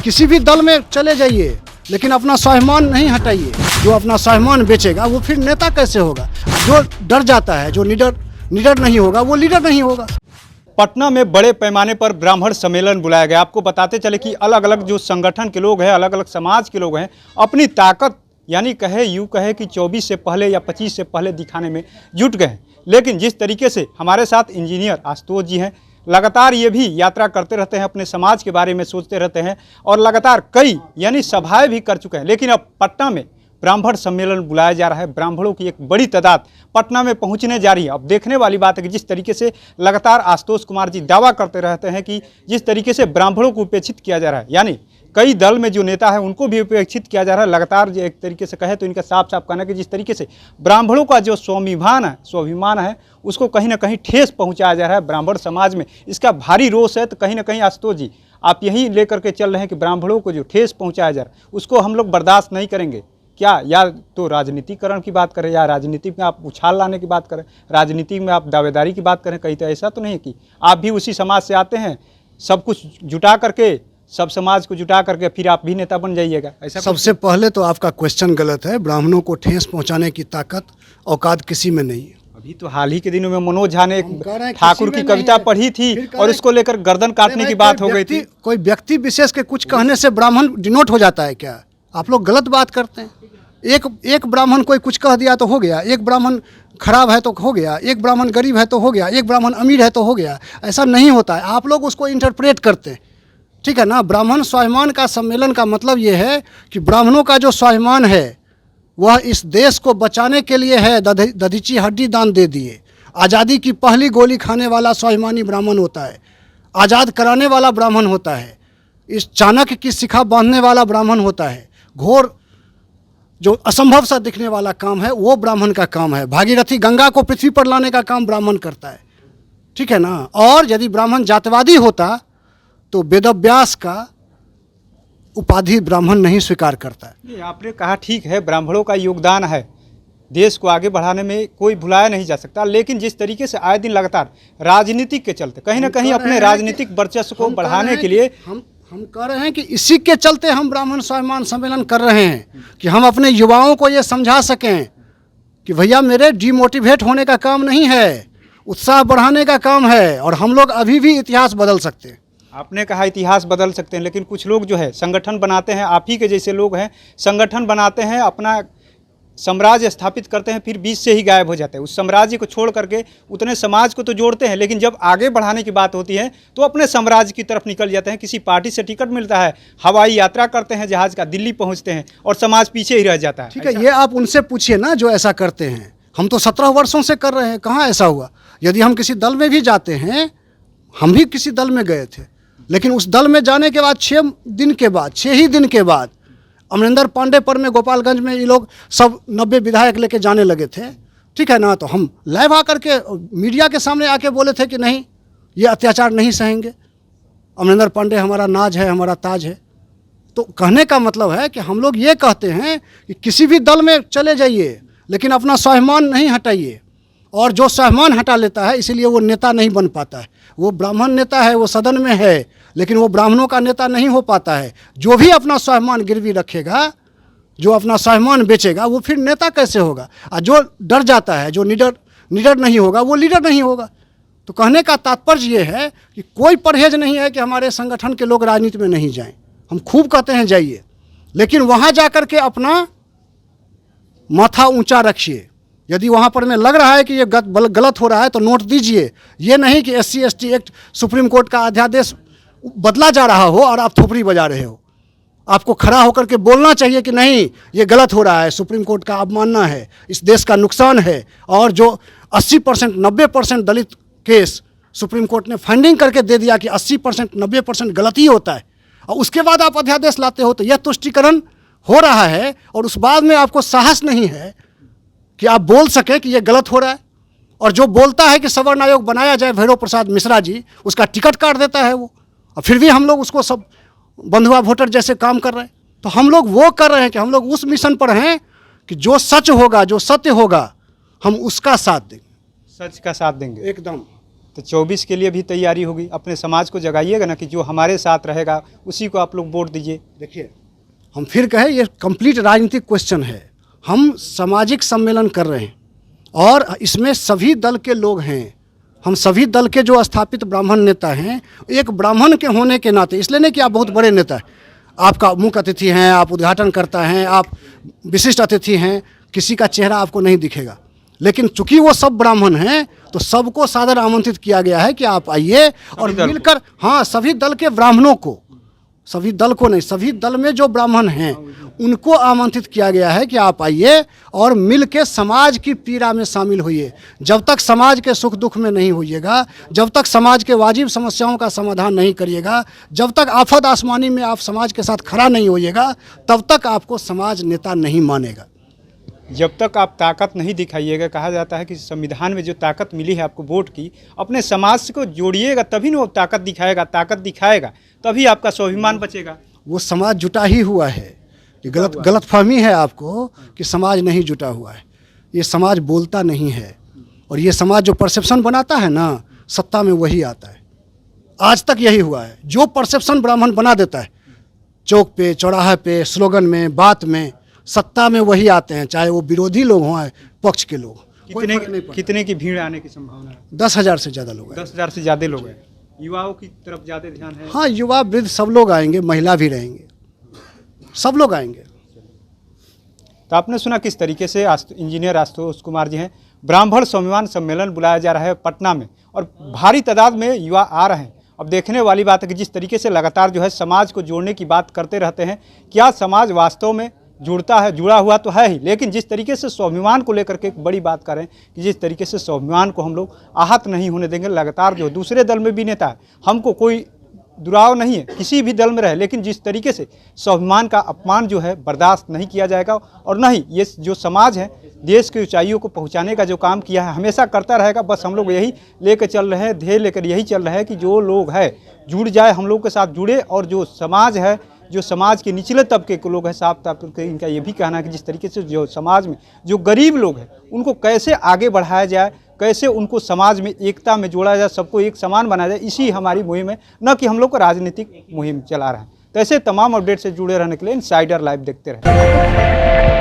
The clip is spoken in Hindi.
किसी भी दल में चले जाइए लेकिन अपना स्वाभिमान नहीं हटाइए। जो अपना स्वाभिमान बेचेगा वो फिर नेता कैसे होगा? जो डर जाता है, जो निडर नहीं होगा, वो लीडर नहीं होगा। पटना में बड़े पैमाने पर ब्राह्मण सम्मेलन बुलाया गया। आपको बताते चले कि अलग अलग जो संगठन के लोग हैं, अलग अलग समाज के लोग हैं, अपनी ताकत यानी यूँ कहे कि 24 से पहले या 25 से पहले दिखाने में जुट गए हैं। लेकिन जिस तरीके से हमारे साथ इंजीनियर आशुतोष जी हैं, लगातार ये भी यात्रा करते रहते हैं, अपने समाज के बारे में सोचते रहते हैं और लगातार कई यानी सभाएं भी कर चुके हैं। लेकिन अब पटना में ब्राह्मण सम्मेलन बुलाया जा रहा है। ब्राह्मणों की एक बड़ी तादाद पटना में पहुंचने जा रही है। अब देखने वाली बात है कि जिस तरीके से लगातार आशुतोष कुमार जी दावा करते रहते हैं कि जिस तरीके से ब्राह्मणों को उपेक्षित किया जा रहा है, यानी कई दल में जो नेता है उनको भी उपेक्षित किया जा रहा है। लगातार जो एक तरीके से कहे तो इनका साफ साफ कहना है कि जिस तरीके से ब्राह्मणों का जो स्वाभिमान है उसको कहीं ना कहीं ठेस पहुंचाया जा रहा है ब्राह्मण समाज में। इसका भारी रोष है। तो कहीं ना कहीं आशुतोष जी आप यही लेकर के चल रहे हैं कि ब्राह्मणों को जो ठेस पहुँचाया जा रहा है उसको हम लोग बर्दाश्त नहीं करेंगे क्या? या तो राजनीतिकरण की बात करें, या राजनीति में आप उछाल लाने की बात करें, राजनीति में आप दावेदारी की बात करें। कहीं तो ऐसा तो नहीं कि आप भी उसी समाज से आते हैं, सब कुछ जुटा करके, सब समाज को जुटा करके फिर आप भी नेता बन जाइएगा, ऐसा? सबसे पहले तो आपका क्वेश्चन गलत है। ब्राह्मणों को ठेस पहुंचाने की ताकत औकात किसी में नहीं है। अभी तो हाल ही के दिनों में मनोज झा ने ठाकुर की कविता पढ़ी थी और उसको लेकर गर्दन काटने की बात हो गई थी। कोई व्यक्ति विशेष के कुछ कहने से ब्राह्मण डिनोट हो जाता है क्या? आप लोग गलत बात करते हैं। एक ब्राह्मण कोई कुछ कह दिया तो हो गया, एक ब्राह्मण खराब है तो हो गया, एक ब्राह्मण गरीब है तो हो गया, एक ब्राह्मण अमीर है तो हो गया। ऐसा नहीं होता है। आप लोग उसको इंटरप्रेट करते हैं, ठीक है ना? ब्राह्मण स्वाभिमान का सम्मेलन का मतलब ये है कि ब्राह्मणों का जो स्वाभिमान है वह इस देश को बचाने के लिए है। दधीची हड्डी दान दे दिए। आज़ादी की पहली गोली खाने वाला स्वाभिमानी ब्राह्मण होता है। आज़ाद कराने वाला ब्राह्मण होता है। इस चाणक्य की शिखा बांधने वाला ब्राह्मण होता है। घोर जो असंभव सा दिखने वाला काम है वो ब्राह्मण का काम है। भागीरथी गंगा को पृथ्वी पर लाने का काम ब्राह्मण करता है, ठीक है ना? और यदि ब्राह्मण जातवादी होता तो वेदव्यास का उपाधि ब्राह्मण नहीं स्वीकार करता है। आपने कहा ठीक है, ब्राह्मणों का योगदान है, देश को आगे बढ़ाने में कोई भुलाया नहीं जा सकता। लेकिन जिस तरीके से आए दिन लगातार राजनीतिक के चलते कहीं ना कहीं अपने राजनीतिक वर्चस्व को बढ़ाने के लिए हम कह रहे हैं कि इसी के चलते हम ब्राह्मण स्वाभिमान सम्मेलन कर रहे हैं कि हम अपने युवाओं को ये समझा सकें कि भैया मेरे डिमोटिवेट होने का काम नहीं है, उत्साह बढ़ाने का काम है। और हम लोग अभी भी इतिहास बदल सकते हैं। आपने कहा इतिहास बदल सकते हैं, लेकिन कुछ लोग जो है संगठन बनाते हैं, आप ही के जैसे लोग हैं, संगठन बनाते हैं, अपना साम्राज्य स्थापित करते हैं, फिर बीच से ही गायब हो जाते हैं। उस साम्राज्य को छोड़ करके उतने समाज को तो जोड़ते हैं, लेकिन जब आगे बढ़ाने की बात होती है तो अपने साम्राज्य की तरफ निकल जाते हैं। किसी पार्टी से टिकट मिलता है, हवाई यात्रा करते हैं जहाज़ का, दिल्ली पहुंचते हैं और समाज पीछे ही रह जाता है। ठीक है, ये आप उनसे पूछिए ना जो ऐसा करते हैं। हम तो 17 वर्षों से कर रहे हैं, कहाँ ऐसा हुआ? यदि हम किसी दल में भी जाते हैं, हम भी किसी दल में गए थे, लेकिन उस दल में जाने के बाद 6 ही दिन के बाद अमरिंदर पांडे पर में गोपालगंज में ये लोग सब 90 विधायक लेके जाने लगे थे, ठीक है ना? तो हम लाइव आकर के मीडिया के सामने आके बोले थे कि नहीं, ये अत्याचार नहीं सहेंगे, अमरिंदर पांडे हमारा नाज है, हमारा ताज है। तो कहने का मतलब है कि हम लोग ये कहते हैं कि किसी भी दल में चले जाइए लेकिन अपना स्वाभिमान नहीं हटाइए। और जो स्वाभिमान हटा लेता है इसीलिए वो नेता नहीं बन पाता है। वो ब्राह्मण नेता है, वो सदन में है, लेकिन वो ब्राह्मणों का नेता नहीं हो पाता है। जो भी अपना स्वाभिमान गिरवी रखेगा, जो अपना स्वाभिमान बेचेगा, वो फिर नेता कैसे होगा? और जो डर जाता है, जो निडर नहीं होगा, वो लीडर नहीं होगा। तो कहने का तात्पर्य ये है कि कोई परहेज नहीं है कि हमारे संगठन के लोग राजनीति में नहीं जाएं। हम खूब कहते हैं जाइए, लेकिन वहाँ जा कर के अपना माथा ऊंचा रखिए। यदि वहाँ पर में लग रहा है कि ये गलत हो रहा है तो नोट दीजिए। ये नहीं कि SC ST act supreme court का अध्यादेश बदला जा रहा हो और आप थोपड़ी बजा रहे हो। आपको खड़ा होकर के बोलना चाहिए कि नहीं, ये गलत हो रहा है, सुप्रीम कोर्ट का अवमानना है, इस देश का नुकसान है। और जो 80% 90% दलित केस सुप्रीम कोर्ट ने फाइंडिंग करके दे दिया कि 80% 90% गलती होता है, और उसके बाद आप अध्यादेश लाते हो, तो यह तुष्टिकरण हो रहा है। और उस बाद में आपको साहस नहीं है कि आप बोल सके कि ये गलत हो रहा है। और जो बोलता है कि सवर्ण आयोग बनाया जाए, भैरव प्रसाद मिश्रा जी, उसका टिकट काट देता है वो, और फिर भी हम लोग उसको सब बंधुआ वोटर जैसे काम कर रहे हैं। तो हम लोग वो कर रहे हैं कि हम लोग उस मिशन पर हैं कि जो सच होगा, जो सत्य होगा, हम उसका साथ देंगे, सच का साथ देंगे एकदम। तो 24 के लिए भी तैयारी होगी, अपने समाज को जगाइएगा ना कि जो हमारे साथ रहेगा उसी को आप लोग वोट दीजिए। देखिए, हम फिर कहें ये कंप्लीट राजनीतिक क्वेश्चन है। हम सामाजिक सम्मेलन कर रहे हैं और इसमें सभी दल के लोग हैं। हम सभी दल के जो स्थापित ब्राह्मण नेता हैं, एक ब्राह्मण के होने के नाते, इसलिए नहीं कि आप बहुत बड़े नेता हैं, आपका मुख्य अतिथि हैं, आप उद्घाटन करता हैं, आप विशिष्ट अतिथि हैं, किसी का चेहरा आपको नहीं दिखेगा, लेकिन चूंकि वो सब ब्राह्मण हैं तो सबको सादर आमंत्रित किया गया है कि आप आइए और मिलकर, हाँ, सभी दल के ब्राह्मणों को, सभी दल को नहीं, सभी दल में जो ब्राह्मण हैं उनको आमंत्रित किया गया है कि आप आइए और मिल के समाज की पीड़ा में शामिल होइए। जब तक समाज के सुख दुख में नहीं होइएगा, जब तक समाज के वाजिब समस्याओं का समाधान नहीं करिएगा, जब तक आफत आसमानी में आप समाज के साथ खड़ा नहीं होइएगा, तब तक आपको समाज नेता नहीं मानेगा। जब तक आप ताकत नहीं दिखाइएगा, कहा जाता है कि संविधान में जो ताकत मिली है आपको वोट की, अपने समाज को जोड़िएगा तभी ना वो ताकत दिखाएगा तभी आपका स्वाभिमान बचेगा। वो समाज जुटा ही हुआ है। ये गलत फहमी है आपको कि समाज नहीं जुटा हुआ है। ये समाज बोलता नहीं है, और ये समाज जो परसेप्शन बनाता है ना, सत्ता में वही आता है। आज तक यही हुआ है। जो परसेप्शन ब्राह्मण बना देता है चौक पे, चौराहे पे, स्लोगन में, बात में, सत्ता में वही आते हैं, चाहे वो विरोधी लोग हों पक्ष के लोग। कितने की भीड़ आने की संभावना है? 10,000 से ज़्यादा लोग हैं। 10,000 से ज़्यादा लोग हैं। युवाओं की तरफ ज़्यादा ध्यान है? हाँ, युवा वृद्ध सब लोग आएंगे, महिला भी रहेंगे, सब लोग आएंगे। तो आपने सुना किस तरीके से इंजीनियर आशुतोष कुमार जी हैं। ब्राह्मण स्वाभिमान सम्मेलन बुलाया जा रहा है पटना में और भारी तादाद में युवा आ रहे हैं। अब देखने वाली बात है कि जिस तरीके से लगातार जो है समाज को जोड़ने की बात करते रहते हैं, क्या समाज वास्तव में जुड़ता है? जुड़ा हुआ तो है ही, लेकिन जिस तरीके से स्वाभिमान को लेकर के एक बड़ी बात करें कि जिस तरीके से स्वाभिमान को हम लोग आहत नहीं होने देंगे। लगातार जो दूसरे दल में भी नेता है, हमको कोई दुराव नहीं है, किसी भी दल में रहे, लेकिन जिस तरीके से स्वाभिमान का अपमान जो है बर्दाश्त नहीं किया जाएगा, और न ही ये जो समाज है देश की ऊंचाइयों को पहुंचाने का जो काम किया है हमेशा करता रहेगा। बस हम लोग यही लेकर चल रहे हैं, ध्येय लेकर यही चल रहे हैं कि जो लोग हैं जुड़ जाए, हम लोग के साथ जुड़े, और जो समाज है, जो समाज के निचले तबके के लोग हैं, साफ तबके, इनका ये भी कहना है कि जिस तरीके से जो समाज में जो गरीब लोग हैं उनको कैसे आगे बढ़ाया जाए, कैसे उनको समाज में एकता में जोड़ा जाए, सबको एक समान बनाया जाए, इसी हमारी मुहिम है, न कि हम लोग को राजनीतिक मुहिम चला रहे हैं। तो ऐसे तमाम अपडेट से जुड़े रहने के लिए इनसाइडर लाइव देखते रहें।